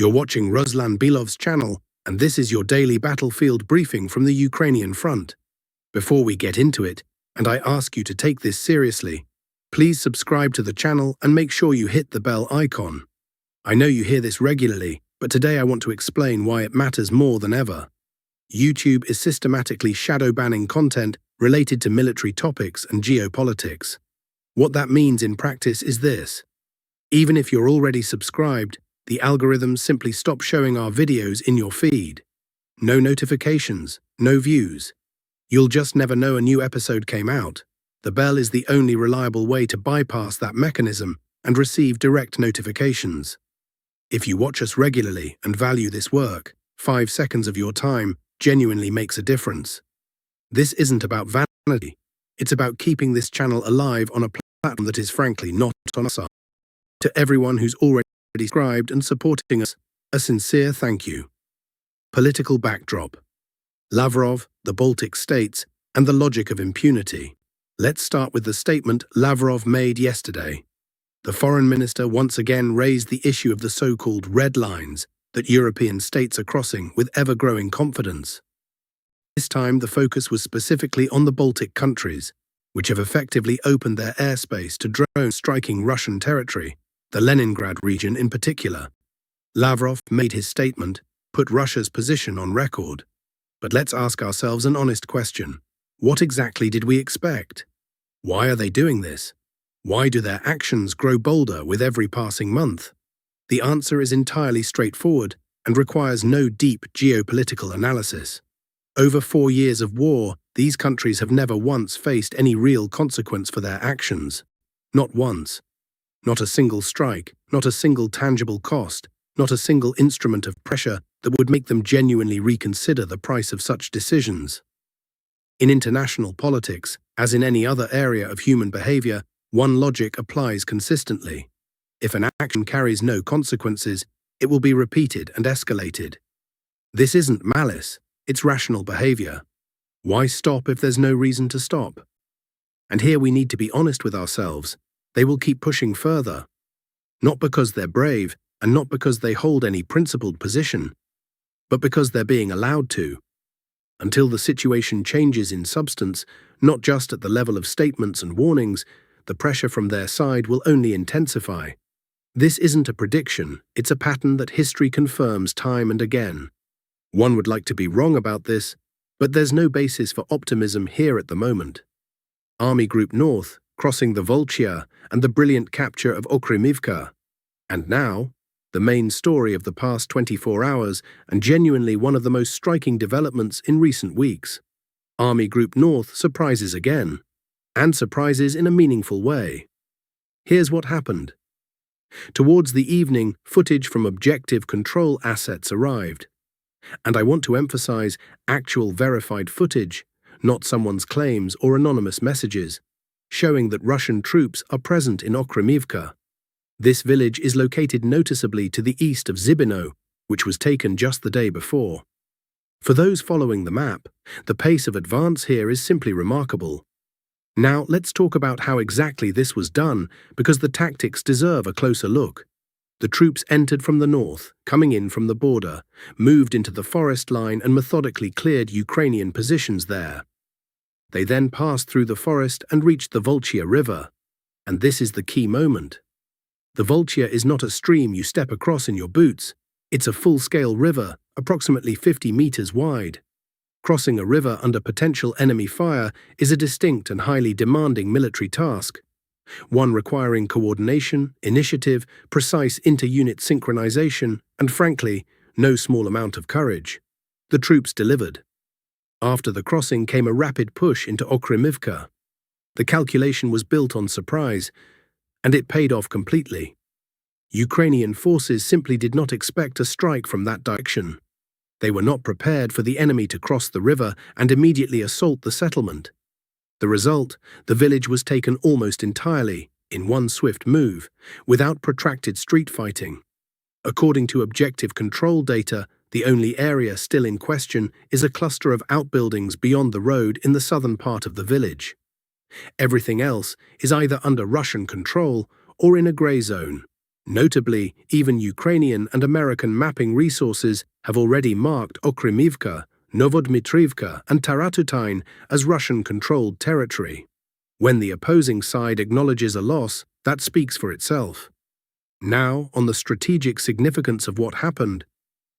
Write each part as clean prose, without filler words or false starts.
You're watching Ruslan Belov's channel, and this is your daily battlefield briefing from the Ukrainian front. Before we get into it, and I ask you to take this seriously, please subscribe to the channel and make sure you hit the bell icon. I know you hear this regularly, but today I want to explain why it matters more than ever. YouTube is systematically shadow banning content related to military topics and geopolitics. What that means in practice is this. Even if you're already subscribed, the algorithms simply stop showing our videos in your feed. No notifications, no views. You'll just never know a new episode came out. The bell is the only reliable way to bypass that mechanism and receive direct notifications. If you watch us regularly and value this work, 5 seconds of your time genuinely makes a difference. This isn't about vanity. It's about keeping this channel alive on a platform that is frankly not on our side. To everyone who's already subscribed and supporting us, a sincere thank you. Political backdrop. Lavrov, the Baltic states, and the logic of impunity. Let's start with the statement Lavrov made yesterday. The foreign minister once again raised the issue of the so-called red lines that European states are crossing with ever-growing confidence. This time the focus was specifically on the Baltic countries, which have effectively opened their airspace to drones striking Russian territory, the Leningrad region in particular. Lavrov made his statement, put Russia's position on record. But let's ask ourselves an honest question. What exactly did we expect? Why are they doing this? Why do their actions grow bolder with every passing month? The answer is entirely straightforward and requires no deep geopolitical analysis. Over 4 years of war, these countries have never once faced any real consequence for their actions. Not once. Not a single strike, not a single tangible cost, not a single instrument of pressure that would make them genuinely reconsider the price of such decisions. In international politics, as in any other area of human behavior, one logic applies consistently. If an action carries no consequences, it will be repeated and escalated. This isn't malice, it's rational behavior. Why stop if there's no reason to stop? And here we need to be honest with ourselves. They will keep pushing further. Not because they're brave, and not because they hold any principled position, but because they're being allowed to. Until the situation changes in substance, not just at the level of statements and warnings, the pressure from their side will only intensify. This isn't a prediction, it's a pattern that history confirms time and again. One would like to be wrong about this, but there's no basis for optimism here at the moment. Army Group North, crossing the Volchia, and the brilliant capture of Okremivka. And now, the main story of the past 24 hours and genuinely one of the most striking developments in recent weeks. Army Group North surprises again, and surprises in a meaningful way. Here's what happened. Towards the evening, footage from objective control assets arrived. And I want to emphasize actual verified footage, not someone's claims or anonymous messages, showing that Russian troops are present in Okremivka. This village is located noticeably to the east of Zibino, which was taken just the day before. For those following the map, the pace of advance here is simply remarkable. Now let's talk about how exactly this was done, because the tactics deserve a closer look. The troops entered from the north, coming in from the border, moved into the forest line and methodically cleared Ukrainian positions there. They then passed through the forest and reached the Volchia River. And this is the key moment. The Volchia is not a stream you step across in your boots. It's a full-scale river, approximately 50 meters wide. Crossing a river under potential enemy fire is a distinct and highly demanding military task, one requiring coordination, initiative, precise inter-unit synchronization, and frankly, no small amount of courage. The troops delivered. After the crossing came a rapid push into Okremivka. The calculation was built on surprise, and it paid off completely. Ukrainian forces simply did not expect a strike from that direction. They were not prepared for the enemy to cross the river and immediately assault the settlement. The result, the village was taken almost entirely, in one swift move, without protracted street fighting. According to objective control data, the only area still in question is a cluster of outbuildings beyond the road in the southern part of the village. Everything else is either under Russian control or in a grey zone. Notably, even Ukrainian and American mapping resources have already marked Okremivka, Novodmitrivka, and Taratutin as Russian-controlled territory. When the opposing side acknowledges a loss, that speaks for itself. Now, on the strategic significance of what happened,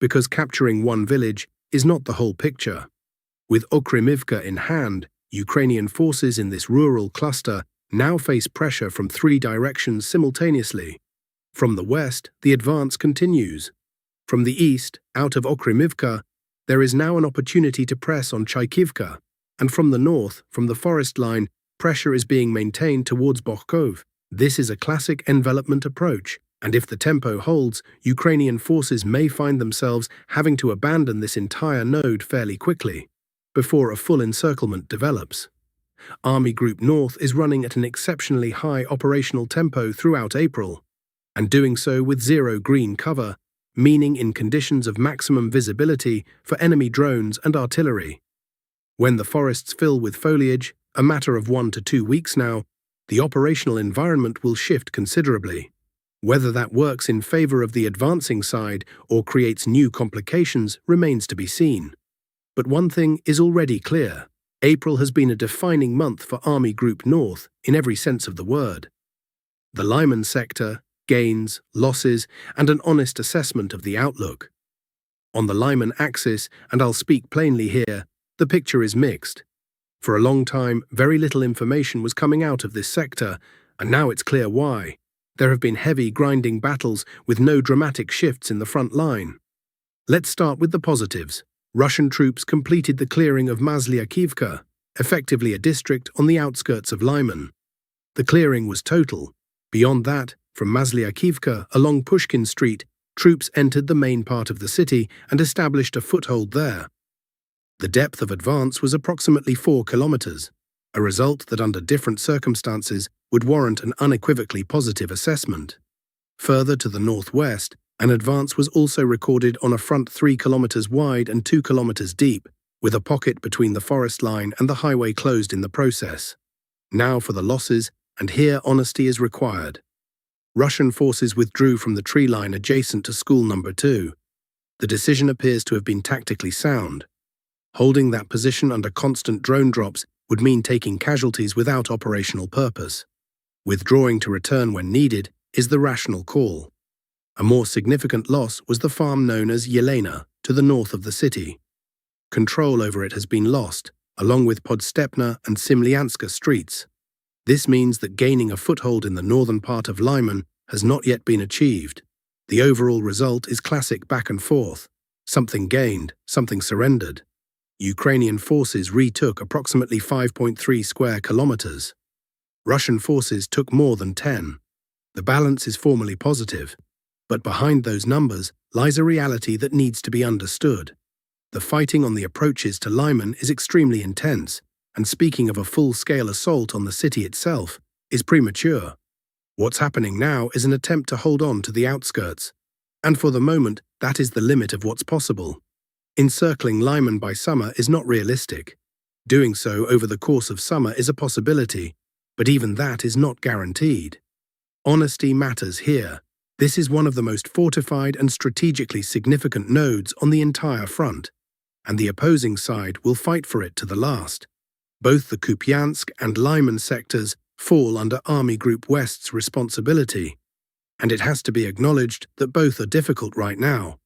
because capturing one village is not the whole picture. With Okremivka in hand, Ukrainian forces in this rural cluster now face pressure from three directions simultaneously. From the west, the advance continues. From the east, out of Okremivka, there is now an opportunity to press on Chaikivka, and from the north, from the forest line, pressure is being maintained towards Bokhkov. This is a classic envelopment approach, and if the tempo holds, Ukrainian forces may find themselves having to abandon this entire node fairly quickly, before a full encirclement develops. Army Group North is running at an exceptionally high operational tempo throughout April, and doing so with zero green cover, meaning in conditions of maximum visibility for enemy drones and artillery. When the forests fill with foliage, a matter of 1 to 2 weeks now, the operational environment will shift considerably. Whether that works in favor of the advancing side or creates new complications remains to be seen. But one thing is already clear. April has been a defining month for Army Group North in every sense of the word. The Lyman sector, gains, losses, and an honest assessment of the outlook. On the Lyman axis, and I'll speak plainly here, the picture is mixed. For a long time, very little information was coming out of this sector, and now it's clear why. There have been heavy, grinding battles with no dramatic shifts in the front line. Let's start with the positives. Russian troops completed the clearing of Masliakivka, effectively a district on the outskirts of Lyman. The clearing was total. Beyond that, from Masliakivka along Pushkin Street, troops entered the main part of the city and established a foothold there. The depth of advance was approximately 4 kilometers, a result that under different circumstances would warrant an unequivocally positive assessment. Further to the northwest, an advance was also recorded on a front 3 kilometers wide and 2 kilometers deep, with a pocket between the forest line and the highway closed in the process. Now for the losses, and here honesty is required. Russian forces withdrew from the tree line adjacent to School Number 2. The decision appears to have been tactically sound. Holding that position under constant drone drops would mean taking casualties without operational purpose. Withdrawing to return when needed is the rational call. A more significant loss was the farm known as Yelena, to the north of the city. Control over it has been lost, along with Podstepna and Simlyanska streets. This means that gaining a foothold in the northern part of Lyman has not yet been achieved. The overall result is classic back and forth. Something gained, something surrendered. Ukrainian forces retook approximately 5.3 square kilometers. Russian forces took more than 10. The balance is formally positive, but behind those numbers lies a reality that needs to be understood. The fighting on the approaches to Lyman is extremely intense, and speaking of a full-scale assault on the city itself is premature. What's happening now is an attempt to hold on to the outskirts, and for the moment that is the limit of what's possible. Encircling Lyman by summer is not realistic. Doing so over the course of summer is a possibility, but even that is not guaranteed. Honesty matters here. This is one of the most fortified and strategically significant nodes on the entire front, and the opposing side will fight for it to the last. Both the Vovchansk and Lyman sectors fall under Army Group West's responsibility, and it has to be acknowledged that both are difficult right now.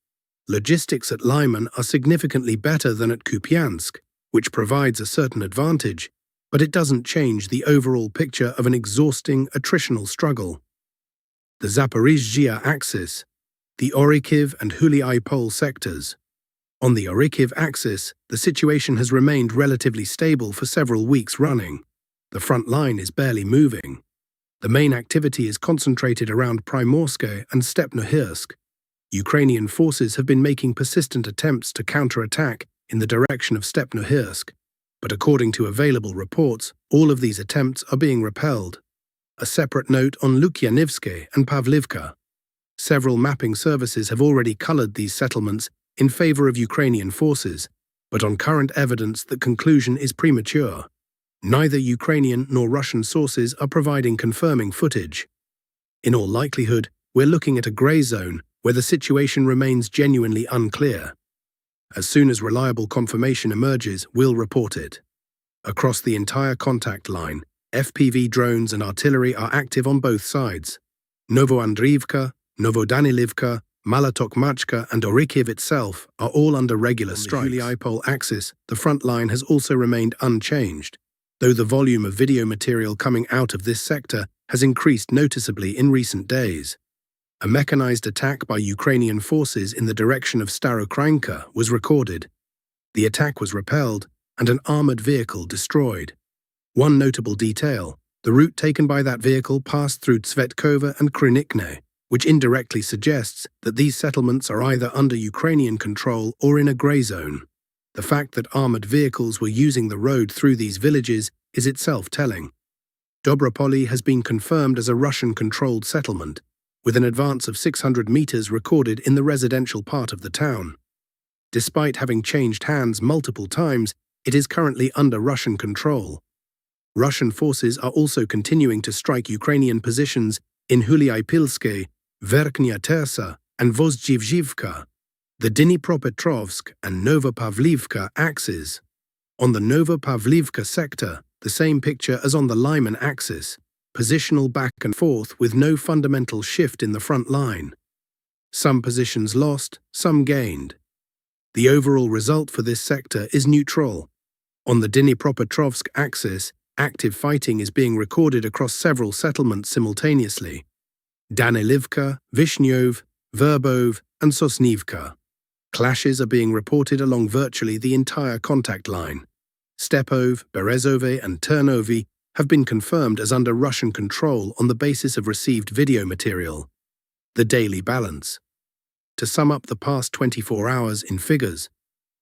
Logistics at Lyman are significantly better than at Vovchansk, which provides a certain advantage, but it doesn't change the overall picture of an exhausting attritional struggle. The Zaporizhzhia axis, the Orikhiv and Huliai-Pol sectors. On the Orikhiv axis, the situation has remained relatively stable for several weeks running. The front line is barely moving. The main activity is concentrated around Primorske and Stepnohirsk. Ukrainian forces have been making persistent attempts to counterattack in the direction of Stepnohirsk, but according to available reports, all of these attempts are being repelled. A separate note on Lukyanivske and Pavlivka. Several mapping services have already colored these settlements in favor of Ukrainian forces, but on current evidence the conclusion is premature. Neither Ukrainian nor Russian sources are providing confirming footage. In all likelihood, we're looking at a grey zone where the situation remains genuinely unclear. As soon as reliable confirmation emerges, we'll report it. Across the entire contact line, FPV drones and artillery are active on both sides. Novoandriivka, Novodanilivka, Malotokmachka and Orikhiv itself are all under regular strikes. On the Huliipol axis, the front line has also remained unchanged, though the volume of video material coming out of this sector has increased noticeably in recent days. A mechanized attack by Ukrainian forces in the direction of Starokranka was recorded. The attack was repelled and an armored vehicle destroyed. One notable detail: the route taken by that vehicle passed through Tsvetkova and Krynikne, which indirectly suggests that these settlements are either under Ukrainian control or in a grey zone. The fact that armored vehicles were using the road through these villages is itself telling. Dobropoli has been confirmed as a Russian-controlled settlement, with an advance of 600 meters recorded in the residential part of the town. Despite having changed hands multiple times, it is currently under Russian control. Russian forces are also continuing to strike Ukrainian positions in Huliipilske, Verkhnya Tersa, and Vovchansk, the Dnipropetrovsk and Novopavlivka axes. On the Novopavlivka sector, the same picture as on the Lyman axis, positional back and forth with no fundamental shift in the front line. Some positions lost, some gained. The overall result for this sector is neutral. On the Dnipropetrovsk axis, active fighting is being recorded across several settlements simultaneously: Danilivka, Vishnyov, Verbov, and Sosnivka. Clashes are being reported along virtually the entire contact line. Stepov, Berezove, and Turnovi have been confirmed as under Russian control on the basis of received video material. The daily balance. To sum up the past 24 hours in figures,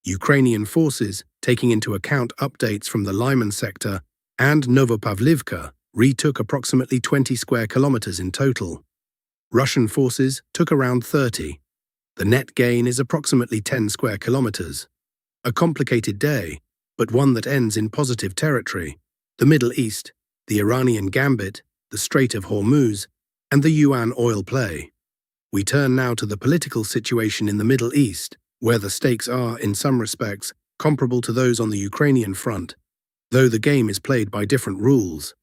Ukrainian forces, taking into account updates from the Lyman sector and Novopavlivka, retook approximately 20 square kilometers in total. Russian forces took around 30. The net gain is approximately 10 square kilometers. A complicated day, but one that ends in positive territory: the Middle East, the Iranian gambit, the Strait of Hormuz, and the yuan oil play. We turn now to the political situation in the Middle East, where the stakes are, in some respects, comparable to those on the Ukrainian front, though the game is played by different rules.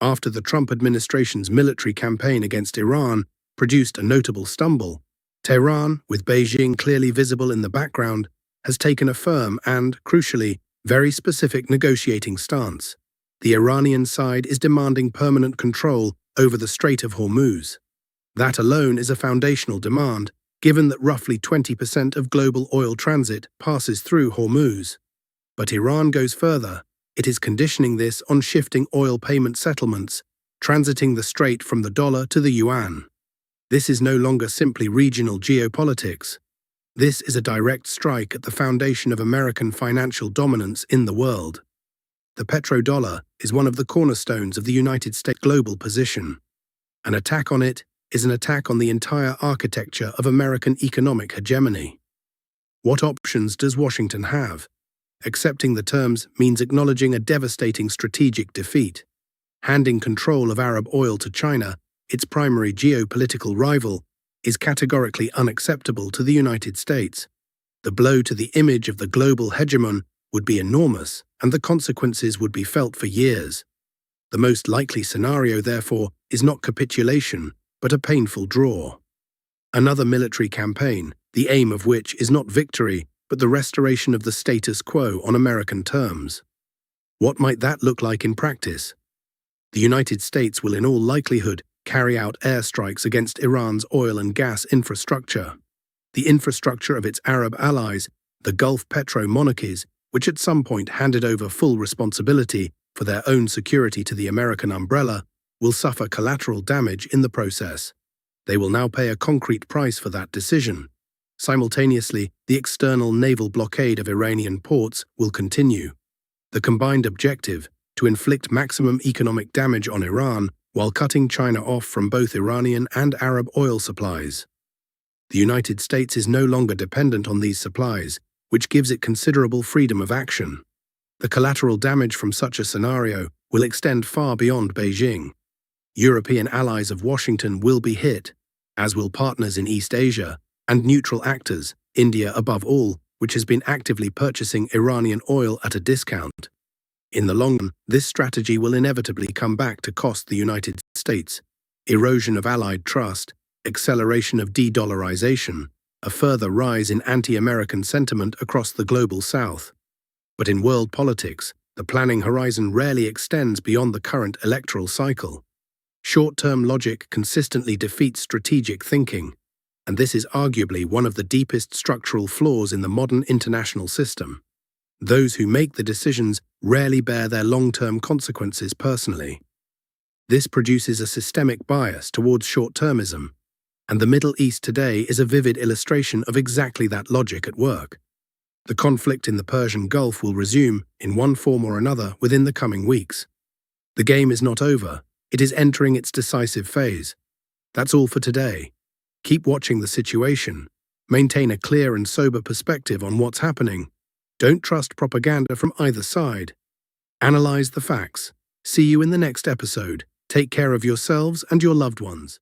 After the Trump administration's military campaign against Iran produced a notable stumble, Tehran, with Beijing clearly visible in the background, has taken a firm and, crucially, very specific negotiating stance. The Iranian side is demanding permanent control over the Strait of Hormuz. That alone is a foundational demand, given that roughly 20% of global oil transit passes through Hormuz. But Iran goes further. It is conditioning this on shifting oil payment settlements, transiting the strait from the dollar to the yuan. This is no longer simply regional geopolitics. This is a direct strike at the foundation of American financial dominance in the world. The petrodollar is one of the cornerstones of the United States' global position. An attack on it is an attack on the entire architecture of American economic hegemony. What options does Washington have? Accepting the terms means acknowledging a devastating strategic defeat. Handing control of Arab oil to China, its primary geopolitical rival, is categorically unacceptable to the United States. The blow to the image of the global hegemon would be enormous, and the consequences would be felt for years. The most likely scenario, therefore, is not capitulation, but a painful draw. Another military campaign, the aim of which is not victory, but the restoration of the status quo on American terms. What might that look like in practice? The United States will in all likelihood carry out airstrikes against Iran's oil and gas infrastructure. The infrastructure of its Arab allies, the Gulf petro-monarchies, which at some point handed over full responsibility for their own security to the American umbrella, will suffer collateral damage in the process. They will now pay a concrete price for that decision. Simultaneously, the external naval blockade of Iranian ports will continue. The combined objective, to inflict maximum economic damage on Iran while cutting China off from both Iranian and Arab oil supplies. The United States is no longer dependent on these supplies, which gives it considerable freedom of action. The collateral damage from such a scenario will extend far beyond Beijing. European allies of Washington will be hit. as will partners in East Asia and neutral actors, India above all, which has been actively purchasing Iranian oil at a discount. In the long run, this strategy will inevitably come back to cost the United States: erosion of allied trust, acceleration of de-dollarization, a further rise in anti-American sentiment across the global South. But in world politics, the planning horizon rarely extends beyond the current electoral cycle. Short-term logic consistently defeats strategic thinking, and this is arguably one of the deepest structural flaws in the modern international system. Those who make the decisions rarely bear their long-term consequences personally. This produces a systemic bias towards short-termism, and the Middle East today is a vivid illustration of exactly that logic at work. The conflict in the Persian Gulf will resume, in one form or another, within the coming weeks. The game is not over, it is entering its decisive phase. That's all for today. Keep watching the situation. Maintain a clear and sober perspective on what's happening. Don't trust propaganda from either side. Analyze the facts. See you in the next episode. Take care of yourselves and your loved ones.